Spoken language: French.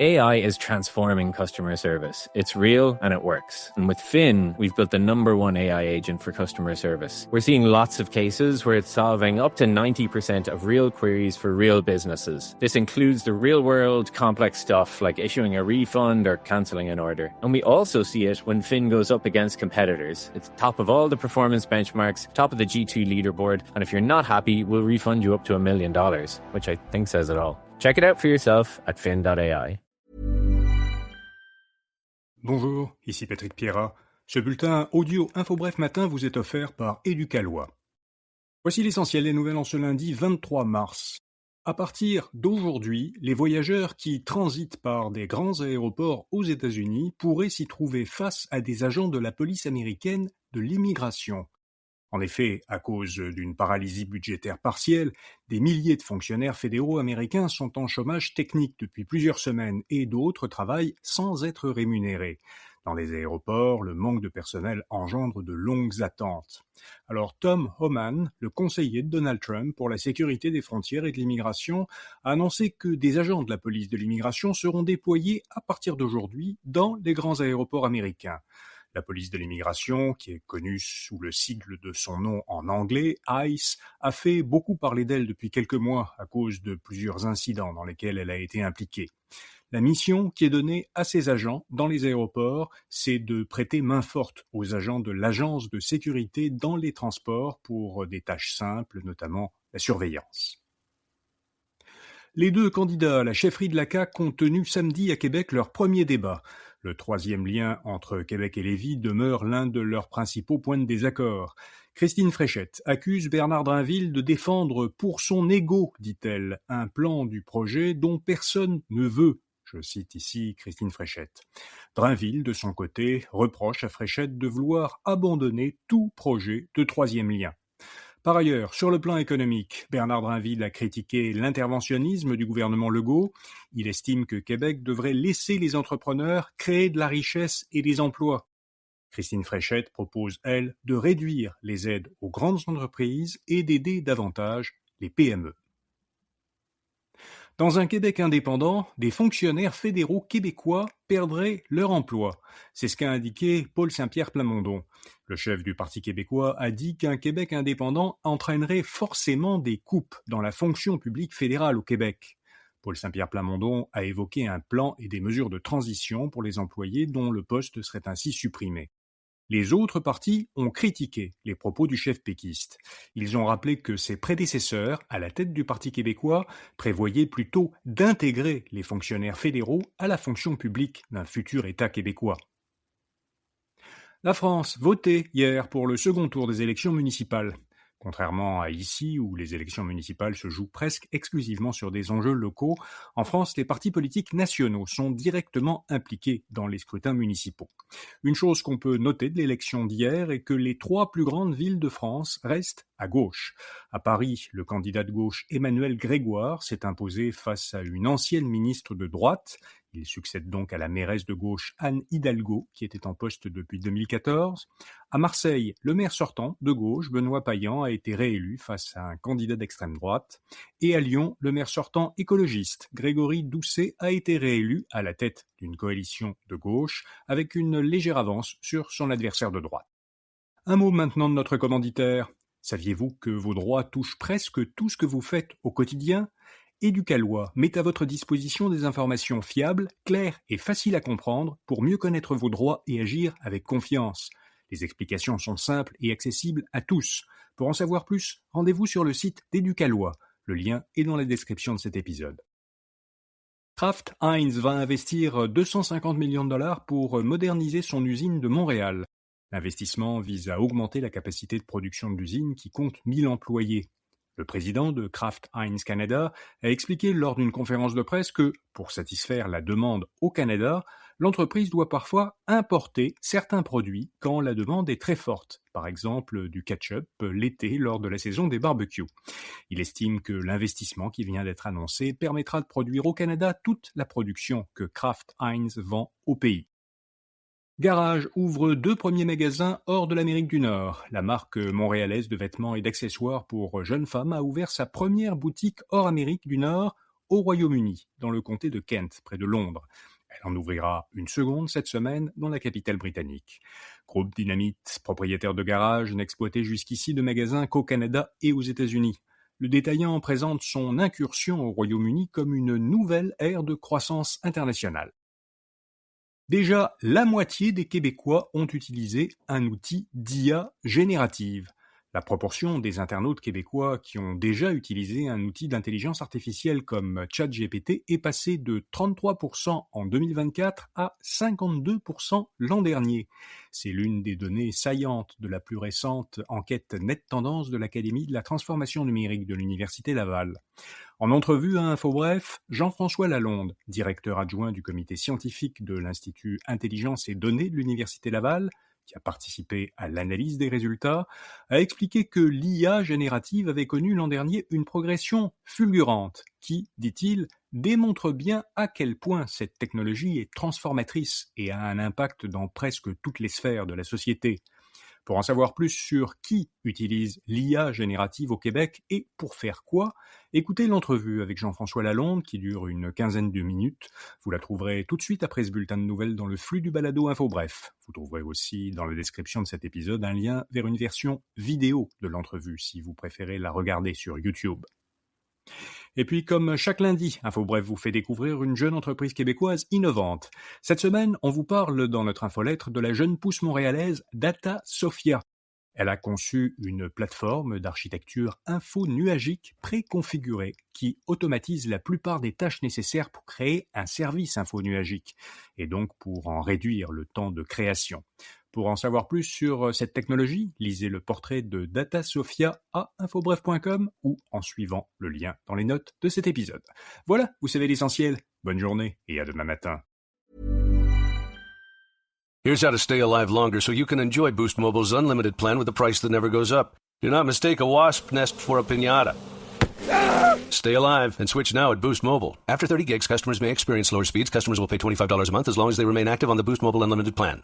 AI is transforming customer service. It's real and it works. And with Fin, we've built the #1 AI agent for customer service. We're seeing lots of cases where it's solving up to 90% of real queries for real businesses. This includes the real-world complex stuff like issuing a refund or cancelling an order. And we also see it when Fin goes up against competitors. It's top of all the performance benchmarks, top of the G2 leaderboard, and if you're not happy, we'll refund you up to $1 million, which I think says it all. Check it out for yourself at fin.ai. Bonjour, ici Patrick Pierrat. Ce bulletin audio InfoBref Matin vous est offert par Éducalois. Voici l'essentiel des nouvelles en ce lundi 23 mars. À partir d'aujourd'hui, les voyageurs qui transitent par des grands aéroports aux États-Unis pourraient s'y trouver face à des agents de la police américaine de l'immigration. En effet, à cause d'une paralysie budgétaire partielle, des milliers de fonctionnaires fédéraux américains sont en chômage technique depuis plusieurs semaines et d'autres travaillent sans être rémunérés. Dans les aéroports, le manque de personnel engendre de longues attentes. Alors Tom Homan, le conseiller de Donald Trump pour la sécurité des frontières et de l'immigration, a annoncé que des agents de la police de l'immigration seront déployés à partir d'aujourd'hui dans les grands aéroports américains. La police de l'immigration, qui est connue sous le sigle de son nom en anglais, ICE, a fait beaucoup parler d'elle depuis quelques mois à cause de plusieurs incidents dans lesquels elle a été impliquée. La mission qui est donnée à ces agents dans les aéroports, c'est de prêter main forte aux agents de l'agence de sécurité dans les transports pour des tâches simples, notamment la surveillance. Les deux candidats à la chefferie de la CAQ ont tenu samedi à Québec leur premier débat. Le troisième lien entre Québec et Lévis demeure l'un de leurs principaux points de désaccord. Christine Fréchette accuse Bernard Drinville de défendre pour son ego, dit-elle, un plan du projet dont personne ne veut. Je cite ici Christine Fréchette. Drinville, de son côté, reproche à Fréchette de vouloir abandonner tout projet de troisième lien. Par ailleurs, sur le plan économique, Bernard Drinville a critiqué l'interventionnisme du gouvernement Legault. Il estime que Québec devrait laisser les entrepreneurs créer de la richesse et des emplois. Christine Fréchette propose, elle, de réduire les aides aux grandes entreprises et d'aider davantage les PME. Dans un Québec indépendant, des fonctionnaires fédéraux québécois perdraient leur emploi. C'est ce qu'a indiqué Paul Saint-Pierre Plamondon. Le chef du Parti québécois a dit qu'un Québec indépendant entraînerait forcément des coupes dans la fonction publique fédérale au Québec. Paul Saint-Pierre Plamondon a évoqué un plan et des mesures de transition pour les employés dont le poste serait ainsi supprimé. Les autres partis ont critiqué les propos du chef péquiste. Ils ont rappelé que ses prédécesseurs, à la tête du Parti québécois, prévoyaient plutôt d'intégrer les fonctionnaires fédéraux à la fonction publique d'un futur État québécois. La France votait hier pour le second tour des élections municipales. Contrairement à ici, où les élections municipales se jouent presque exclusivement sur des enjeux locaux, en France, les partis politiques nationaux sont directement impliqués dans les scrutins municipaux. Une chose qu'on peut noter de l'élection d'hier est que les 3 plus grandes villes de France restent à gauche. À Paris, le candidat de gauche Emmanuel Grégoire s'est imposé face à une ancienne ministre de droite. Il succède donc à la mairesse de gauche Anne Hidalgo, qui était en poste depuis 2014. À Marseille, le maire sortant de gauche, Benoît Payan, a été réélu face à un candidat d'extrême droite. Et à Lyon, le maire sortant écologiste, Grégory Doucet, a été réélu à la tête d'une coalition de gauche, avec une légère avance sur son adversaire de droite. Un mot maintenant de notre commanditaire. Saviez-vous que vos droits touchent presque tout ce que vous faites au quotidien ? Éducalois met à votre disposition des informations fiables, claires et faciles à comprendre pour mieux connaître vos droits et agir avec confiance. Les explications sont simples et accessibles à tous. Pour en savoir plus, rendez-vous sur le site d'Éducalois. Le lien est dans la description de cet épisode. Kraft Heinz va investir $250 millions pour moderniser son usine de Montréal. L'investissement vise à augmenter la capacité de production de l'usine qui compte 1000 employés. Le président de Kraft Heinz Canada a expliqué lors d'une conférence de presse que, pour satisfaire la demande au Canada, l'entreprise doit parfois importer certains produits quand la demande est très forte, par exemple du ketchup l'été lors de la saison des barbecues. Il estime que l'investissement qui vient d'être annoncé permettra de produire au Canada toute la production que Kraft Heinz vend au pays. Garage ouvre 2 premiers magasins hors de l'Amérique du Nord. La marque montréalaise de vêtements et d'accessoires pour jeunes femmes a ouvert sa première boutique hors Amérique du Nord au Royaume-Uni, dans le comté de Kent, près de Londres. Elle en ouvrira une seconde cette semaine dans la capitale britannique. Groupe Dynamite, propriétaire de garage, n'exploitait jusqu'ici de magasins qu'au Canada et aux États-Unis. Le détaillant présente son incursion au Royaume-Uni comme une nouvelle ère de croissance internationale. Déjà, la moitié des Québécois ont utilisé un outil d'IA générative. La proportion des internautes québécois qui ont déjà utilisé un outil d'intelligence artificielle comme ChatGPT est passée de 33% en 2024 à 52% l'an dernier. C'est l'une des données saillantes de la plus récente enquête Net Tendance de l'Académie de la transformation numérique de l'Université Laval. En entrevue à InfoBref, Jean-François Lalonde, directeur adjoint du comité scientifique de l'Institut Intelligence et Données de l'Université Laval, qui a participé à l'analyse des résultats, a expliqué que l'IA générative avait connu l'an dernier une progression fulgurante qui, dit-il, démontre bien à quel point cette technologie est transformatrice et a un impact dans presque toutes les sphères de la société. Pour en savoir plus sur qui utilise l'IA générative au Québec et pour faire quoi, écoutez l'entrevue avec Jean-François Lalonde qui dure une quinzaine de minutes. Vous la trouverez tout de suite après ce bulletin de nouvelles dans le flux du balado InfoBref. Vous trouverez aussi dans la description de cet épisode un lien vers une version vidéo de l'entrevue si vous préférez la regarder sur YouTube. Et puis, comme chaque lundi, InfoBref vous fait découvrir une jeune entreprise québécoise innovante. Cette semaine, on vous parle dans notre infolettre de la jeune pousse montréalaise Data Sophia. Elle a conçu une plateforme d'architecture info-nuagique préconfigurée qui automatise la plupart des tâches nécessaires pour créer un service info-nuagique et donc pour en réduire le temps de création. Pour en savoir plus sur cette technologie, lisez le portrait de Data Sophia à infobref.com ou en suivant le lien dans les notes de cet épisode. Voilà, vous savez l'essentiel. Bonne journée et à demain matin. Here's how to stay alive longer so you can enjoy Boost Mobile's unlimited plan with a price that never goes up. Do not mistake a wasp nest for a piñata. Stay alive and switch now at Boost Mobile. After 30 gigs, customers may experience slower speeds. Customers will pay $25 a month as long as they remain active on the Boost Mobile Unlimited plan.